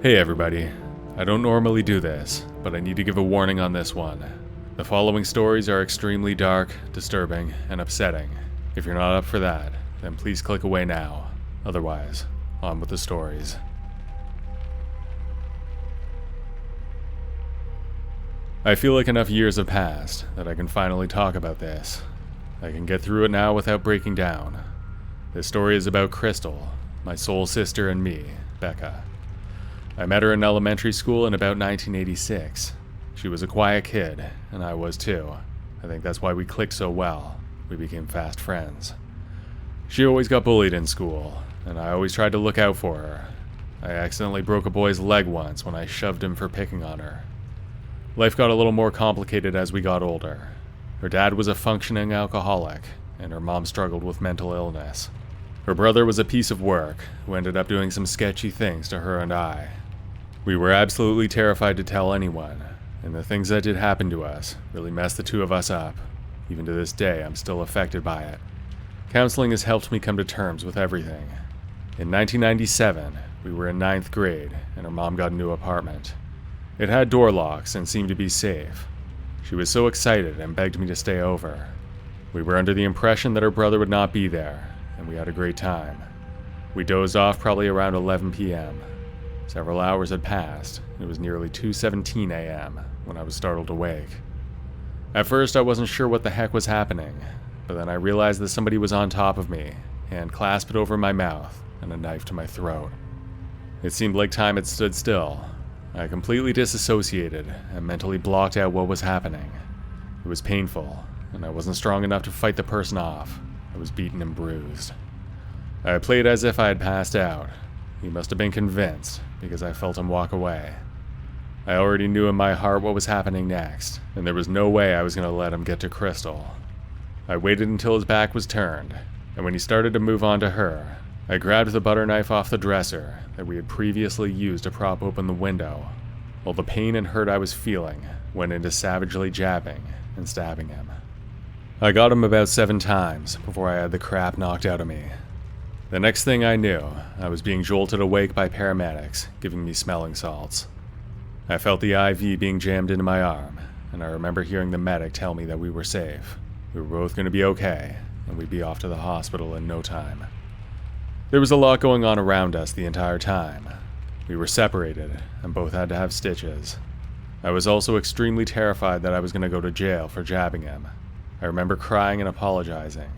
Hey everybody, I don't normally do this, but I need to give a warning on this one. The following stories are extremely dark, disturbing, and upsetting. If you're not up for that, then please click away now. Otherwise, on with the stories. I feel like enough years have passed that I can finally talk about this. I can get through it now without breaking down. This story is about Crystal, my soul sister, and me, Becca. I met her in elementary school in about 1986. She was a quiet kid, and I was too. I think that's why we clicked so well. We became fast friends. She always got bullied in school, and I always tried to look out for her. I accidentally broke a boy's leg once when I shoved him for picking on her. Life got a little more complicated as we got older. Her dad was a functioning alcoholic, and her mom struggled with mental illness. Her brother was a piece of work who ended up doing some sketchy things to her and I. We were absolutely terrified to tell anyone, and the things that did happen to us really messed the two of us up. Even to this day, I'm still affected by it. Counseling has helped me come to terms with everything. In 1997, we were in 9th grade, and her mom got a new apartment. It had door locks and seemed to be safe. She was so excited and begged me to stay over. We were under the impression that her brother would not be there, and we had a great time. We dozed off probably around 11 p.m. Several hours had passed, and it was nearly 2:17 a.m. when I was startled awake. At first, I wasn't sure what the heck was happening, but then I realized that somebody was on top of me, hand clasped over my mouth, and a knife to my throat. It seemed like time had stood still. I completely disassociated and mentally blocked out what was happening. It was painful, and I wasn't strong enough to fight the person off. I was beaten and bruised. I played as if I had passed out. He must have been convinced, because I felt him walk away. I already knew in my heart what was happening next, and there was no way I was going to let him get to Crystal. I waited until his back was turned, and when he started to move on to her, I grabbed the butter knife off the dresser that we had previously used to prop open the window, while the pain and hurt I was feeling went into savagely jabbing and stabbing him. I got him about 7 times before I had the crap knocked out of me. The next thing I knew, I was being jolted awake by paramedics, giving me smelling salts. I felt the IV being jammed into my arm, and I remember hearing the medic tell me that we were safe. We were both going to be okay, and we'd be off to the hospital in no time. There was a lot going on around us the entire time. We were separated, and both had to have stitches. I was also extremely terrified that I was going to go to jail for jabbing him. I remember crying and apologizing.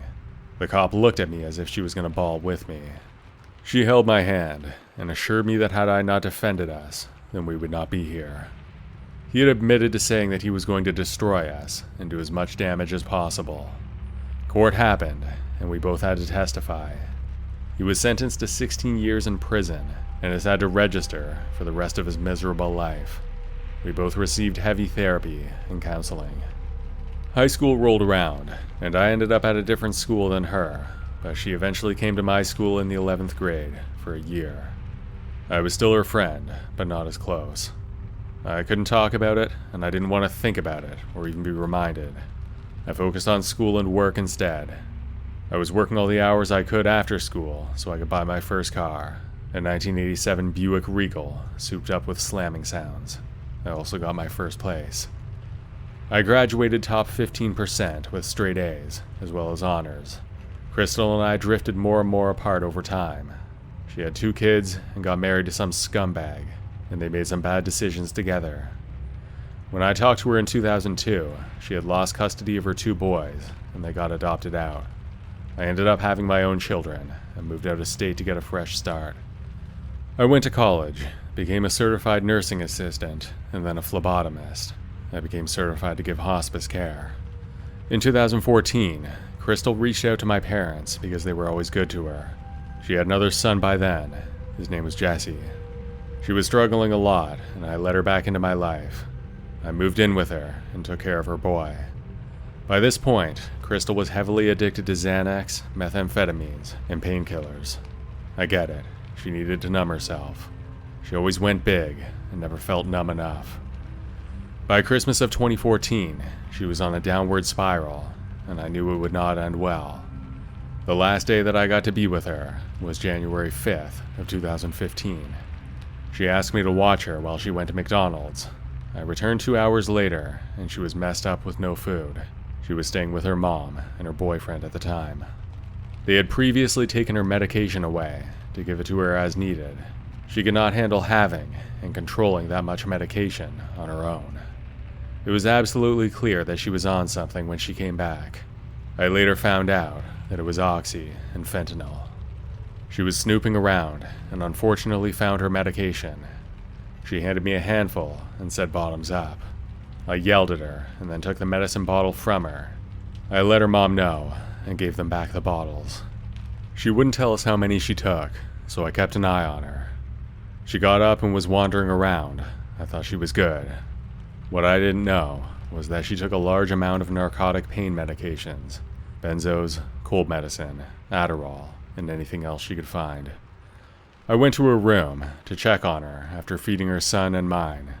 The cop looked at me as if she was going to bawl with me. She held my hand and assured me that had I not defended us, then we would not be here. He had admitted to saying that he was going to destroy us and do as much damage as possible. Court happened, and we both had to testify. He was sentenced to 16 years in prison and has had to register for the rest of his miserable life. We both received heavy therapy and counseling. High school rolled around, and I ended up at a different school than her, but she eventually came to my school in the 11th grade for a year. I was still her friend, but not as close. I couldn't talk about it, and I didn't want to think about it or even be reminded. I focused on school and work instead. I was working all the hours I could after school so I could buy my first car, a 1987 Buick Regal, souped up with slamming sounds. I also got my first place. I graduated top 15% with straight A's, as well as honors. Crystal and I drifted more and more apart over time. She had 2 kids and got married to some scumbag, and they made some bad decisions together. When I talked to her in 2002, she had lost custody of her 2 boys, and they got adopted out. I ended up having my own children, and moved out of state to get a fresh start. I went to college, became a certified nursing assistant, and then a phlebotomist. I became certified to give hospice care. In 2014, Crystal reached out to my parents because they were always good to her. She had another son by then. His name was Jesse. She was struggling a lot, and I let her back into my life. I moved in with her and took care of her boy. By this point, Crystal was heavily addicted to Xanax, methamphetamines, and painkillers. I get it. She needed to numb herself. She always went big and never felt numb enough. By Christmas of 2014, she was on a downward spiral, and I knew it would not end well. The last day that I got to be with her was January 5th of 2015. She asked me to watch her while she went to McDonald's. I returned 2 hours later, and she was messed up with no food. She was staying with her mom and her boyfriend at the time. They had previously taken her medication away to give it to her as needed. She could not handle having and controlling that much medication on her own. It was absolutely clear that she was on something when she came back. I later found out that it was oxy and fentanyl. She was snooping around and unfortunately found her medication. She handed me a handful and said bottoms up. I yelled at her and then took the medicine bottle from her. I let her mom know and gave them back the bottles. She wouldn't tell us how many she took, so I kept an eye on her. She got up and was wandering around. I thought she was good. What I didn't know was that she took a large amount of narcotic pain medications, benzos, cold medicine, Adderall, and anything else she could find. I went to her room to check on her after feeding her son and mine.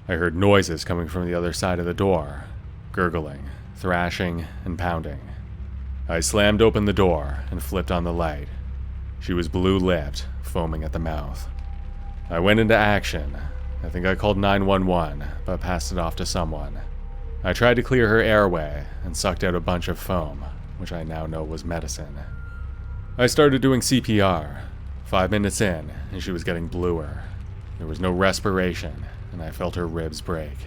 I heard noises coming from the other side of the door, gurgling, thrashing, and pounding. I slammed open the door and flipped on the light. She was blue-lipped, foaming at the mouth. I went into action. I think I called 911, but passed it off to someone. I tried to clear her airway and sucked out a bunch of foam, which I now know was medicine. I started doing CPR. 5 minutes in, and she was getting bluer. There was no respiration, and I felt her ribs break.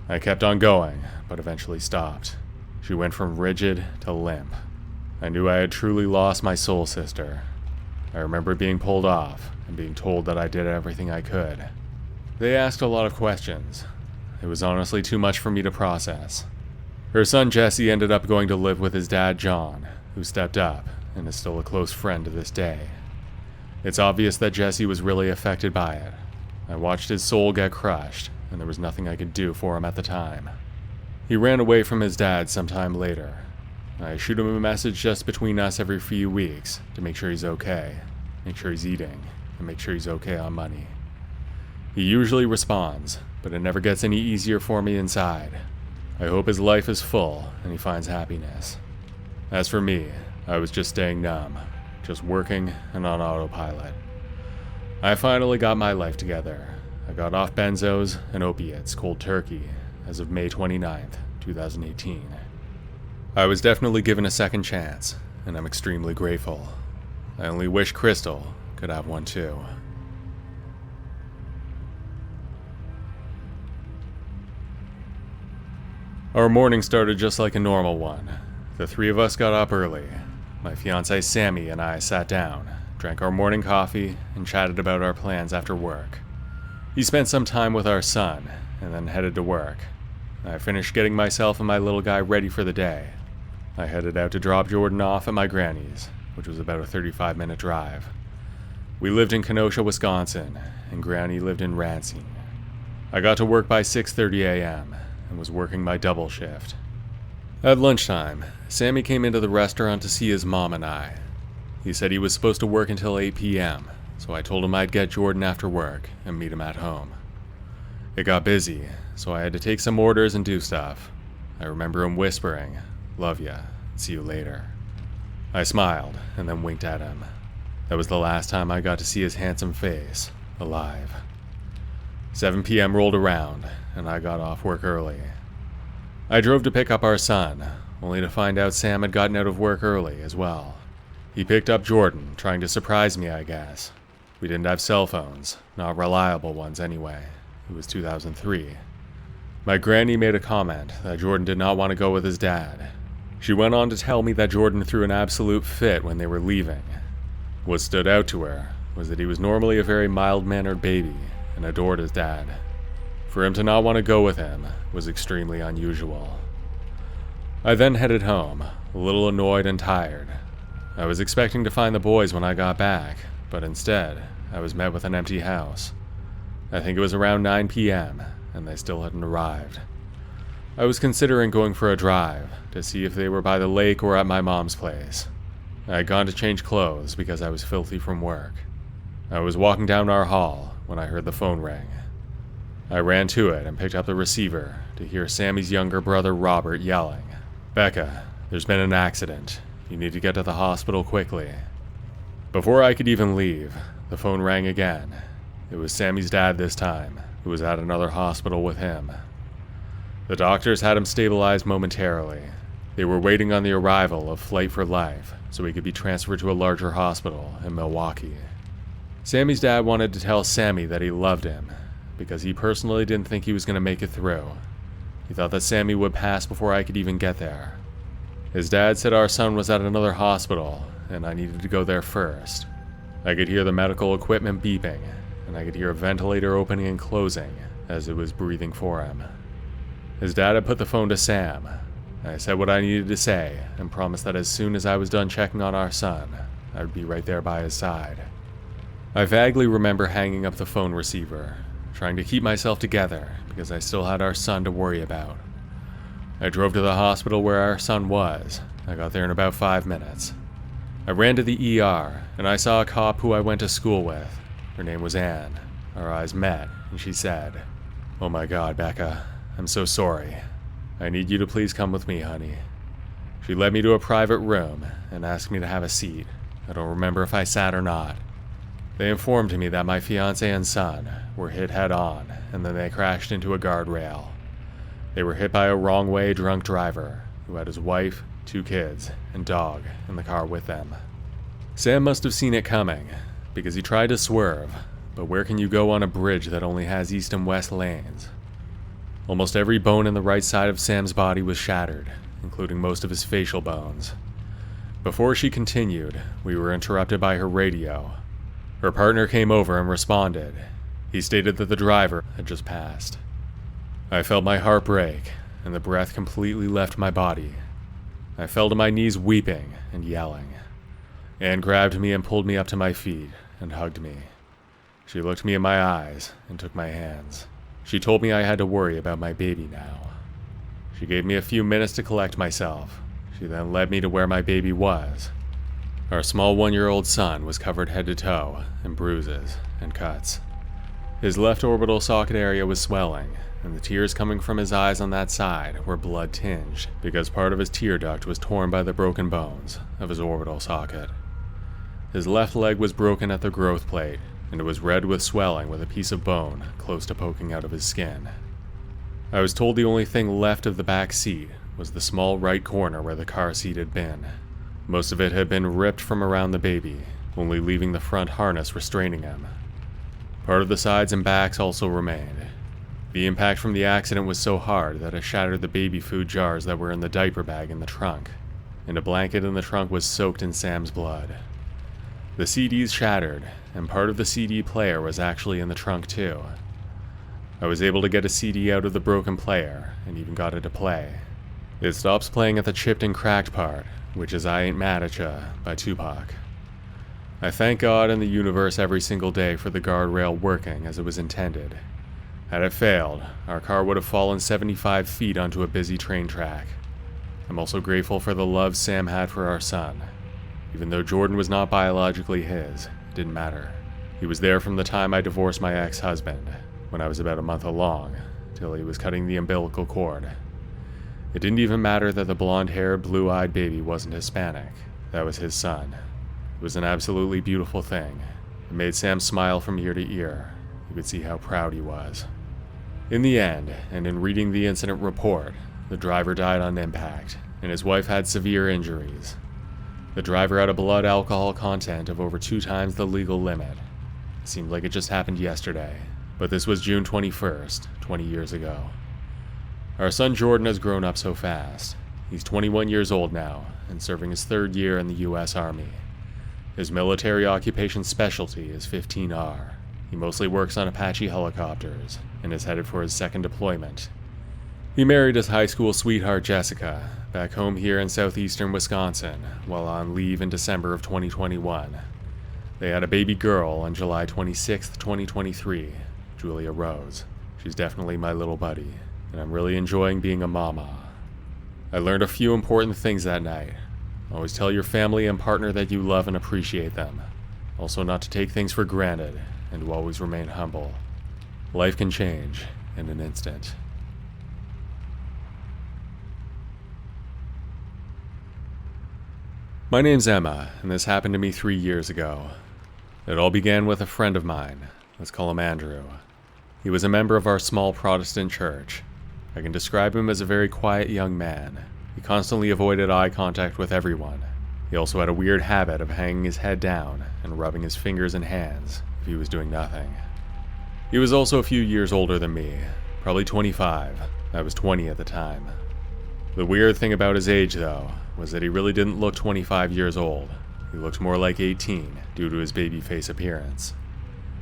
I kept on going, but eventually stopped. She went from rigid to limp. I knew I had truly lost my soul sister. I remember being pulled off and being told that I did everything I could. They asked a lot of questions. It was honestly too much for me to process. Her son Jesse ended up going to live with his dad John, who stepped up and is still a close friend to this day. It's obvious that Jesse was really affected by it. I watched his soul get crushed, and there was nothing I could do for him at the time. He ran away from his dad sometime later. I shoot him a message just between us every few weeks to make sure he's okay, make sure he's eating, and make sure he's okay on money. He usually responds, but it never gets any easier for me inside. I hope his life is full and he finds happiness. As for me, I was just staying numb, just working and on autopilot. I finally got my life together. I got off benzos and opiates cold turkey as of May 29th, 2018. I was definitely given a second chance, and I'm extremely grateful. I only wish Crystal could have one too. Our morning started just like a normal one. The three of us got up early. My fiancée Sammy and I sat down, drank our morning coffee, and chatted about our plans after work. He spent some time with our son, and then headed to work. I finished getting myself and my little guy ready for the day. I headed out to drop Jordan off at my granny's, which was about a 35-minute drive. We lived in Kenosha, Wisconsin, and Granny lived in Racine. I got to work by 6:30 a.m. and was working my double shift. At lunchtime, Sammy came into the restaurant to see his mom and I. He said he was supposed to work until 8 p.m., so I told him I'd get Jordan after work and meet him at home. It got busy, so I had to take some orders and do stuff. I remember him whispering, "Love ya, see you later." I smiled and then winked at him. That was the last time I got to see his handsome face, alive. 7 p.m. rolled around, and I got off work early. I drove to pick up our son, only to find out Sam had gotten out of work early as well. He picked up Jordan, trying to surprise me, I guess. We didn't have cell phones, not reliable ones anyway. It was 2003. My granny made a comment that Jordan did not want to go with his dad. She went on to tell me that Jordan threw an absolute fit when they were leaving. What stood out to her was that he was normally a very mild-mannered baby and adored his dad. For him to not want to go with him was extremely unusual. I then headed home, a little annoyed and tired. I was expecting to find the boys when I got back, but instead, I was met with an empty house. I think it was around 9 p.m., and they still hadn't arrived. I was considering going for a drive to see if they were by the lake or at my mom's place. I had gone to change clothes because I was filthy from work. I was walking down our hall when I heard the phone ring. I ran to it and picked up the receiver to hear Sammy's younger brother Robert yelling, "Becca, there's been an accident. You need to get to the hospital quickly." Before I could even leave, the phone rang again. It was Sammy's dad this time, who was at another hospital with him. The doctors had him stabilized momentarily. They were waiting on the arrival of Flight for Life so he could be transferred to a larger hospital in Milwaukee. Sammy's dad wanted to tell Sammy that he loved him because he personally didn't think he was going to make it through. He thought that Sammy would pass before I could even get there. His dad said our son was at another hospital and I needed to go there first. I could hear the medical equipment beeping, and I could hear a ventilator opening and closing as it was breathing for him. His dad had put the phone to Sam. I said what I needed to say and promised that as soon as I was done checking on our son, I would be right there by his side. I vaguely remember hanging up the phone receiver, trying to keep myself together because I still had our son to worry about. I drove to the hospital where our son was. I got there in about 5 minutes. I ran to the ER, and I saw a cop who I went to school with. Her name was Anne. Our eyes met, and she said, "Oh my God, Becca, I'm so sorry. I need you to please come with me, honey." She led me to a private room and asked me to have a seat. I don't remember if I sat or not. They informed me that my fiancé and son were hit head-on, and then they crashed into a guardrail. They were hit by a wrong-way drunk driver who had his wife, 2 kids, and dog in the car with them. Sam must have seen it coming, because he tried to swerve, but where can you go on a bridge that only has east and west lanes? Almost every bone in the right side of Sam's body was shattered, including most of his facial bones. Before she continued, we were interrupted by her radio. Her partner came over and responded. He stated that the driver had just passed. I felt my heart break, and the breath completely left my body. I fell to my knees weeping and yelling. Anne grabbed me and pulled me up to my feet and hugged me. She looked me in my eyes and took my hands. She told me I had to worry about my baby now. She gave me a few minutes to collect myself. She then led me to where my baby was. Our small 1-year-old son was covered head to toe in bruises and cuts. His left orbital socket area was swelling, and the tears coming from his eyes on that side were blood-tinged because part of his tear duct was torn by the broken bones of his orbital socket. His left leg was broken at the growth plate, and it was red with swelling with a piece of bone close to poking out of his skin. I was told the only thing left of the back seat was the small right corner where the car seat had been. Most of it had been ripped from around the baby, only leaving the front harness restraining him. Part of the sides and backs also remained. The impact from the accident was so hard that it shattered the baby food jars that were in the diaper bag in the trunk, and a blanket in the trunk was soaked in Sam's blood. The CDs shattered, and part of the CD player was actually in the trunk too. I was able to get a CD out of the broken player, and even got it to play. It stops playing at the chipped and cracked part, which is I Ain't Mad at Ya by Tupac. I thank God and the universe every single day for the guardrail working as it was intended. Had it failed, our car would have fallen 75 feet onto a busy train track. I'm also grateful for the love Sam had for our son. Even though Jordan was not biologically his, it didn't matter. He was there from the time I divorced my ex-husband, when I was about a month along, till he was cutting the umbilical cord. It didn't even matter that the blonde-haired, blue-eyed baby wasn't Hispanic. That was his son. It was an absolutely beautiful thing. It made Sam smile from ear to ear. You could see how proud he was. In the end, and in reading the incident report, the driver died on impact, and his wife had severe injuries. The driver had a blood alcohol content of over 2 times the legal limit. It seemed like it just happened yesterday, but this was June 21st, 20 years ago. Our son Jordan has grown up so fast. He's 21 years old now, and serving his 3rd year in the U.S. Army. His military occupation specialty is 15R. He mostly works on Apache helicopters, and is headed for his 2nd deployment. He married his high school sweetheart Jessica, back home here in southeastern Wisconsin, while on leave in December of 2021. They had a baby girl on July 26, 2023, Julia Rose. She's definitely my little buddy, and I'm really enjoying being a mama. I learned a few important things that night. Always tell your family and partner that you love and appreciate them. Also not to take things for granted, and to always remain humble. Life can change in an instant. My name's Emma, and this happened to me 3 years ago. It all began with a friend of mine, Let's call him Andrew. He was a member of our small Protestant church. I can describe him as a very quiet young man. He constantly avoided eye contact with everyone. He also had a weird habit of hanging his head down and rubbing his fingers and hands if he was doing nothing. He was also a few years older than me, probably 25. I was 20 at the time. The weird thing about his age, though, was that he really didn't look 25 years old. He looked more like 18 due to his baby face appearance.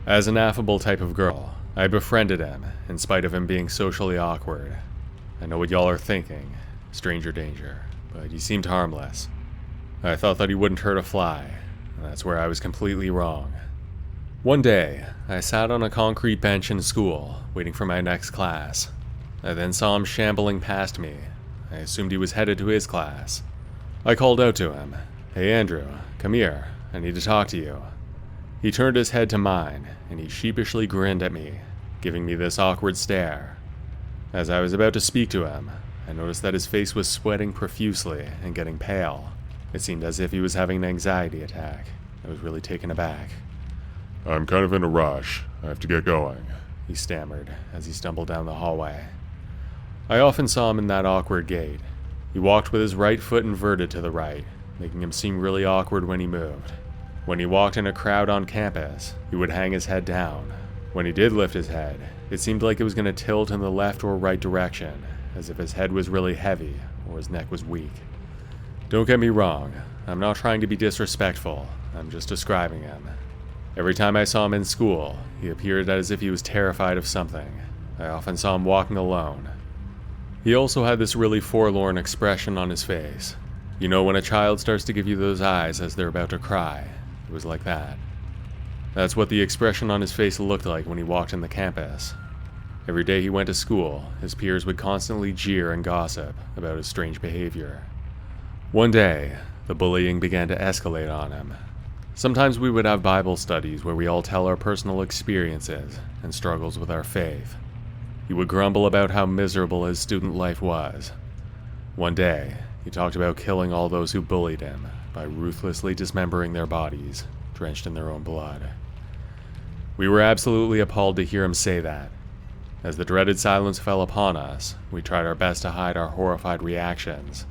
As an affable type of girl, I befriended him in spite of him being socially awkward. I know what y'all are thinking, stranger danger, but he seemed harmless. I thought that he wouldn't hurt a fly, and that's where I was completely wrong. One day, I sat on a concrete bench in school, waiting for my next class. I then saw him shambling past me. I assumed he was headed to his class. I called out to him, "Hey Andrew, come here, I need to talk to you." He turned his head to mine, and he sheepishly grinned at me, giving me this awkward stare. As I was about to speak to him, I noticed that his face was sweating profusely and getting pale. It seemed as if he was having an anxiety attack. I was really taken aback. "I'm kind of in a rush. I have to get going," he stammered as he stumbled down the hallway. I often saw him in that awkward gait. He walked with his right foot inverted to the right, making him seem really awkward when he moved. When he walked in a crowd on campus, he would hang his head down. When he did lift his head, it seemed like it was going to tilt in the left or right direction, as if his head was really heavy or his neck was weak. Don't get me wrong, I'm not trying to be disrespectful, I'm just describing him. Every time I saw him in school, he appeared as if he was terrified of something. I often saw him walking alone. He also had this really forlorn expression on his face. You know when a child starts to give you those eyes as they're about to cry? It was like that. That's what the expression on his face looked like when he walked in the campus. Every day he went to school, his peers would constantly jeer and gossip about his strange behavior. One day, the bullying began to escalate on him. Sometimes we would have Bible studies where we all tell our personal experiences and struggles with our faith. He would grumble about how miserable his student life was. One day, he talked about killing all those who bullied him by ruthlessly dismembering their bodies, drenched in their own blood. We were absolutely appalled to hear him say that. As the dreaded silence fell upon us, we tried our best to hide our horrified reactions.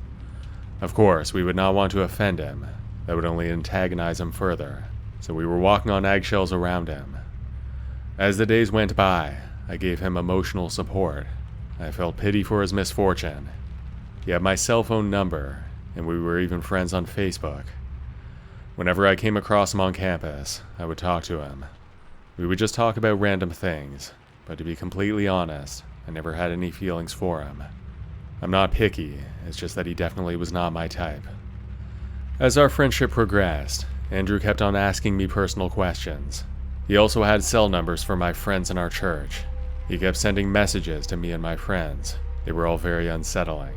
Of course, we would not want to offend him. That would only antagonize him further, so we were walking on eggshells around him. As the days went by, I gave him emotional support. I felt pity for his misfortune. He had my cell phone number, and we were even friends on Facebook. Whenever I came across him on campus, I would talk to him. We would just talk about random things, but to be completely honest, I never had any feelings for him. I'm not picky, it's just that he definitely was not my type. As our friendship progressed, Andrew kept on asking me personal questions. He also had cell numbers for my friends in our church. He kept sending messages to me and my friends. They were all very unsettling.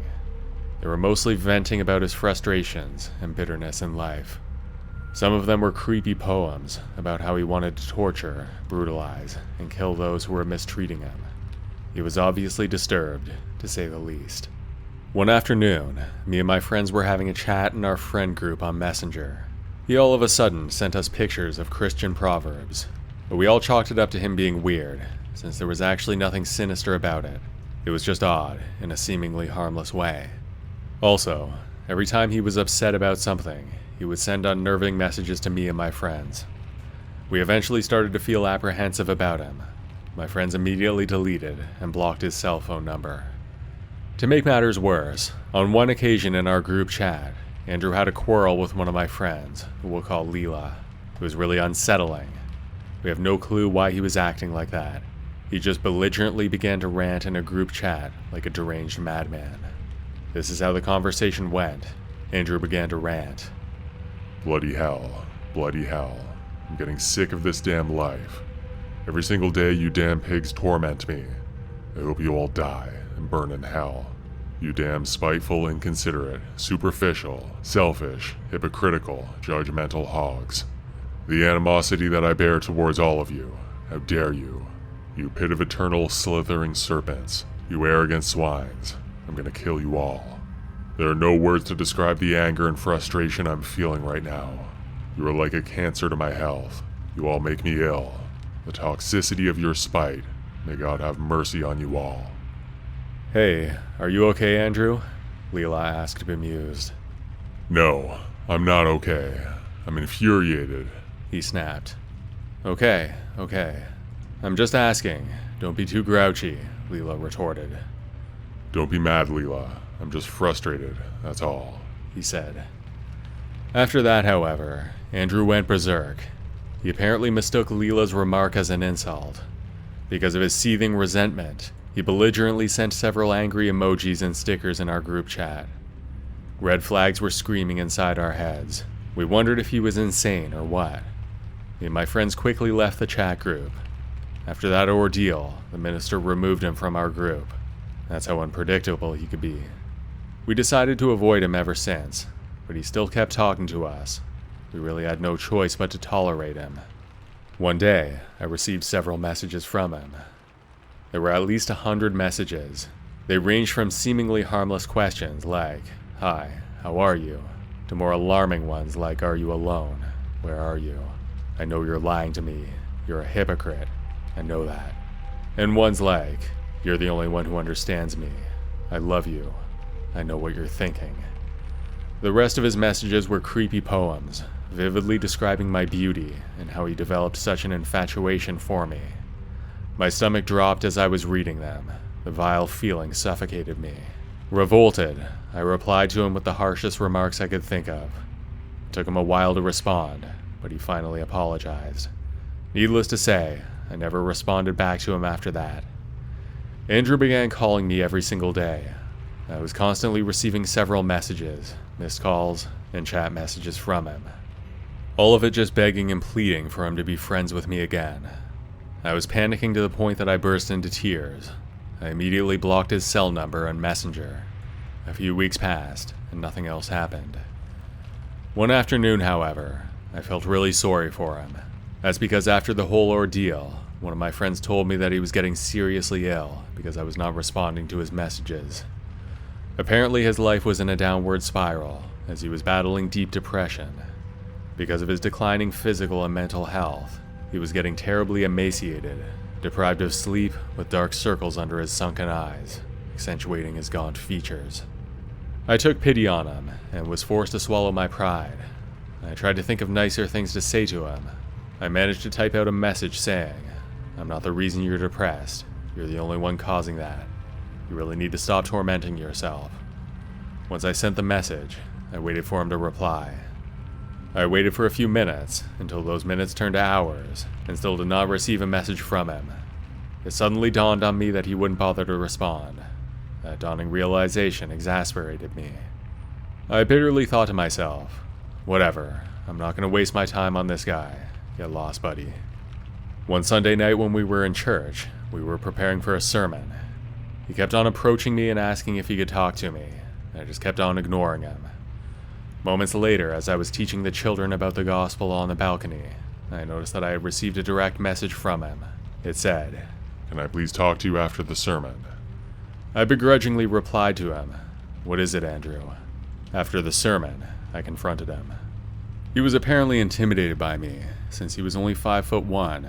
They were mostly venting about his frustrations and bitterness in life. Some of them were creepy poems about how he wanted to torture, brutalize, and kill those who were mistreating him. He was obviously disturbed, to say the least. One afternoon, me and my friends were having a chat in our friend group on Messenger. He all of a sudden sent us pictures of Christian proverbs, but we all chalked it up to him being weird, since there was actually nothing sinister about it. It was just odd, in a seemingly harmless way. Also, every time he was upset about something, he would send unnerving messages to me and my friends. We eventually started to feel apprehensive about him. My friends immediately deleted and blocked his cell phone number. To make matters worse, on one occasion in our group chat, Andrew had a quarrel with one of my friends, who we'll call Leela. It was really unsettling. We have no clue why he was acting like that. He just belligerently began to rant in a group chat like a deranged madman. This is how the conversation went. Andrew began to rant. Bloody hell. Bloody hell. I'm getting sick of this damn life. Every single day you damn pigs torment me. I hope you all die and burn in hell. You damn spiteful, inconsiderate, superficial, selfish, hypocritical, judgmental hogs. The animosity that I bear towards all of you, how dare you? You pit of eternal slithering serpents, you arrogant swines. I'm gonna kill you all. There are no words to describe the anger and frustration I'm feeling right now. You are like a cancer to my health. You all make me ill. The toxicity of your spite. May God have mercy on you all. Hey, are you okay, Andrew? Leela asked, bemused. No, I'm not okay. I'm infuriated. He snapped. Okay. I'm just asking. Don't be too grouchy, Leela retorted. Don't be mad, Leela. I'm just frustrated, that's all, he said. After that, however, Andrew went berserk. He apparently mistook Leela's remark as an insult. Because of his seething resentment, he belligerently sent several angry emojis and stickers in our group chat. Red flags were screaming inside our heads. We wondered if he was insane or what. Me and my friends quickly left the chat group. After that ordeal, the minister removed him from our group. That's how unpredictable he could be. We decided to avoid him ever since, but he still kept talking to us. We really had no choice but to tolerate him. One day, I received several messages from him. There were at least 100 messages. They ranged from seemingly harmless questions like, "Hi, how are you?" to more alarming ones like, "Are you alone? Where are you? I know you're lying to me. You're a hypocrite. I know that." And ones like, "You're the only one who understands me. I love you. I know what you're thinking." The rest of his messages were creepy poems, vividly describing my beauty and how he developed such an infatuation for me. My stomach dropped as I was reading them. The vile feeling suffocated me. Revolted, I replied to him with the harshest remarks I could think of. It took him a while to respond, but he finally apologized. Needless to say, I never responded back to him after that. Andrew began calling me every single day. I was constantly receiving several messages, missed calls, and chat messages from him. All of it just begging and pleading for him to be friends with me again. I was panicking to the point that I burst into tears. I immediately blocked his cell number and Messenger. A few weeks passed, and nothing else happened. One afternoon, however, I felt really sorry for him. That's because after the whole ordeal, one of my friends told me that he was getting seriously ill because I was not responding to his messages. Apparently his life was in a downward spiral, as he was battling deep depression. Because of his declining physical and mental health, he was getting terribly emaciated, deprived of sleep, with dark circles under his sunken eyes, accentuating his gaunt features. I took pity on him, and was forced to swallow my pride. I tried to think of nicer things to say to him. I managed to type out a message saying, "I'm not the reason you're depressed. You're the only one causing that. You really need to stop tormenting yourself." Once I sent the message, I waited for him to reply. I waited for a few minutes, until those minutes turned to hours, and still did not receive a message from him. It suddenly dawned on me that he wouldn't bother to respond. That dawning realization exasperated me. I bitterly thought to myself, whatever, I'm not going to waste my time on this guy. Get lost, buddy. One Sunday night when we were in church, we were preparing for a sermon. He kept on approaching me and asking if he could talk to me. I just kept on ignoring him. Moments later, as I was teaching the children about the gospel on the balcony, I noticed that I had received a direct message from him. It said, "Can I please talk to you after the sermon?" I begrudgingly replied to him, "What is it, Andrew?" After the sermon, I confronted him. He was apparently intimidated by me, since he was only 5'1".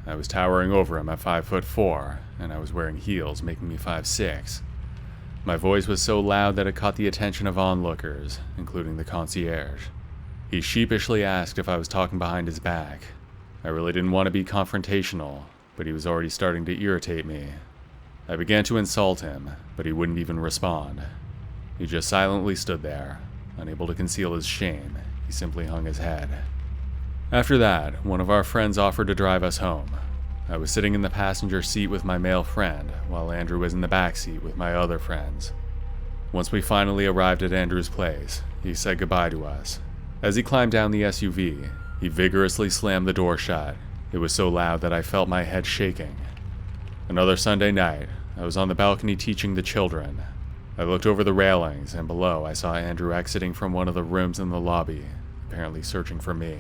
I was towering over him at 5'4", and I was wearing heels, making me 5'6". My voice was so loud that it caught the attention of onlookers, including the concierge. He sheepishly asked if I was talking behind his back. I really didn't want to be confrontational, but he was already starting to irritate me. I began to insult him, but he wouldn't even respond. He just silently stood there, unable to conceal his shame. He simply hung his head. After that, one of our friends offered to drive us home. I was sitting in the passenger seat with my male friend, while Andrew was in the back seat with my other friends. Once we finally arrived at Andrew's place, he said goodbye to us. As he climbed down the SUV, he vigorously slammed the door shut. It was so loud that I felt my head shaking. Another Sunday night, I was on the balcony teaching the children. I looked over the railings, and below I saw Andrew exiting from one of the rooms in the lobby, apparently searching for me.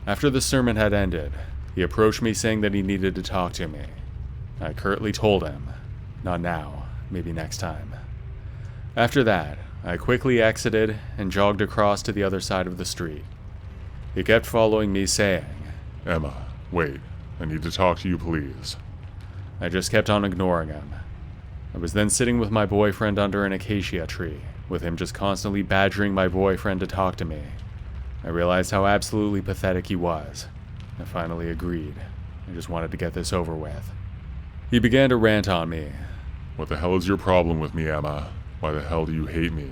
After the sermon had ended, he approached me saying that he needed to talk to me. I curtly told him, "Not now, maybe next time." After that, I quickly exited and jogged across to the other side of the street. He kept following me saying, "Emma, wait, I need to talk to you, please. I just kept on ignoring him. I was then sitting with my boyfriend under an acacia tree, with him just constantly badgering my boyfriend to talk to me. I realized how absolutely pathetic he was. I finally agreed. I just wanted to get this over with. He began to rant on me. What the hell is your problem with me, Emma? Why the hell do you hate me?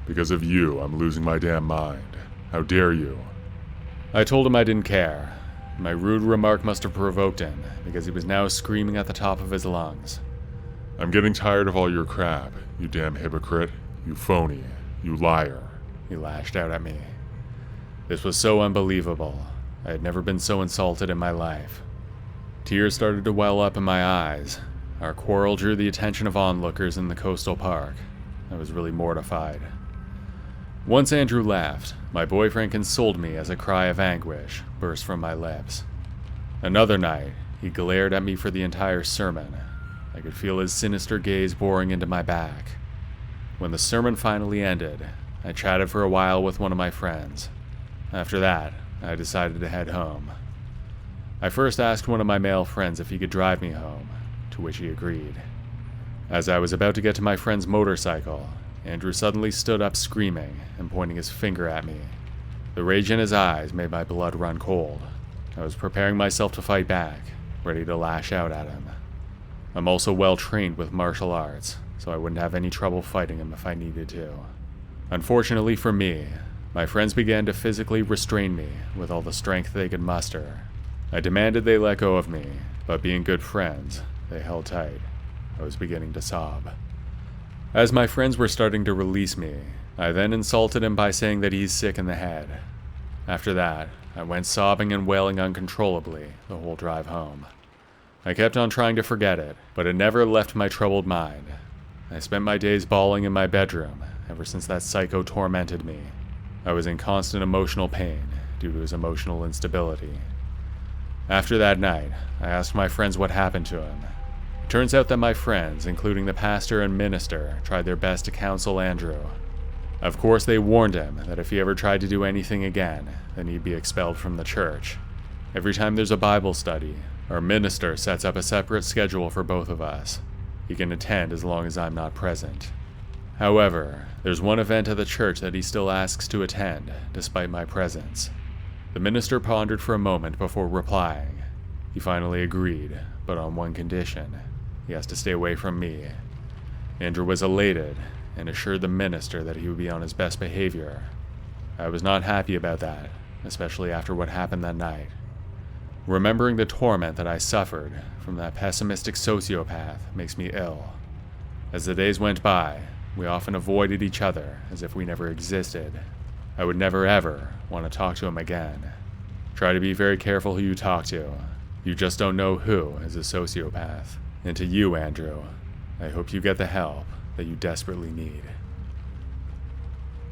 Because of you, I'm losing my damn mind. How dare you? I told him I didn't care. My rude remark must have provoked him, because he was now screaming at the top of his lungs. I'm getting tired of all your crap, you damn hypocrite, you phony, you liar. He lashed out at me. This was so unbelievable. I had never been so insulted in my life. Tears started to well up in my eyes. Our quarrel drew the attention of onlookers in the coastal park. I was really mortified. Once Andrew left, my boyfriend consoled me as a cry of anguish burst from my lips. Another night, he glared at me for the entire sermon. I could feel his sinister gaze boring into my back. When the sermon finally ended, I chatted for a while with one of my friends. After that, I decided to head home. I first asked one of my male friends if he could drive me home, to which he agreed. As I was about to get to my friend's motorcycle, Andrew suddenly stood up screaming and pointing his finger at me. The rage in his eyes made my blood run cold. I was preparing myself to fight back, ready to lash out at him. I'm also well trained with martial arts, so I wouldn't have any trouble fighting him if I needed to. Unfortunately for me, my friends began to physically restrain me with all the strength they could muster. I demanded they let go of me, but being good friends, they held tight. I was beginning to sob. As my friends were starting to release me, I then insulted him by saying that he's sick in the head. After that, I went sobbing and wailing uncontrollably the whole drive home. I kept on trying to forget it, but it never left my troubled mind. I spent my days bawling in my bedroom ever since that psycho tormented me. I was in constant emotional pain due to his emotional instability. After that night, I asked my friends what happened to him. It turns out that my friends, including the pastor and minister, tried their best to counsel Andrew. Of course, they warned him that if he ever tried to do anything again, then he'd be expelled from the church. Every time there's a Bible study, our minister sets up a separate schedule for both of us. He can attend as long as I'm not present. However, there's one event at the church that he still asks to attend, despite my presence. The minister pondered for a moment before replying. He finally agreed, but on one condition. He has to stay away from me. Andrew was elated and assured the minister that he would be on his best behavior. I was not happy about that, especially after what happened that night. Remembering the torment that I suffered from that pessimistic sociopath makes me ill. As the days went by, we often avoided each other as if we never existed. I would never ever want to talk to him again. Try to be very careful who you talk to. You just don't know who is a sociopath. And to you, Andrew, I hope you get the help that you desperately need.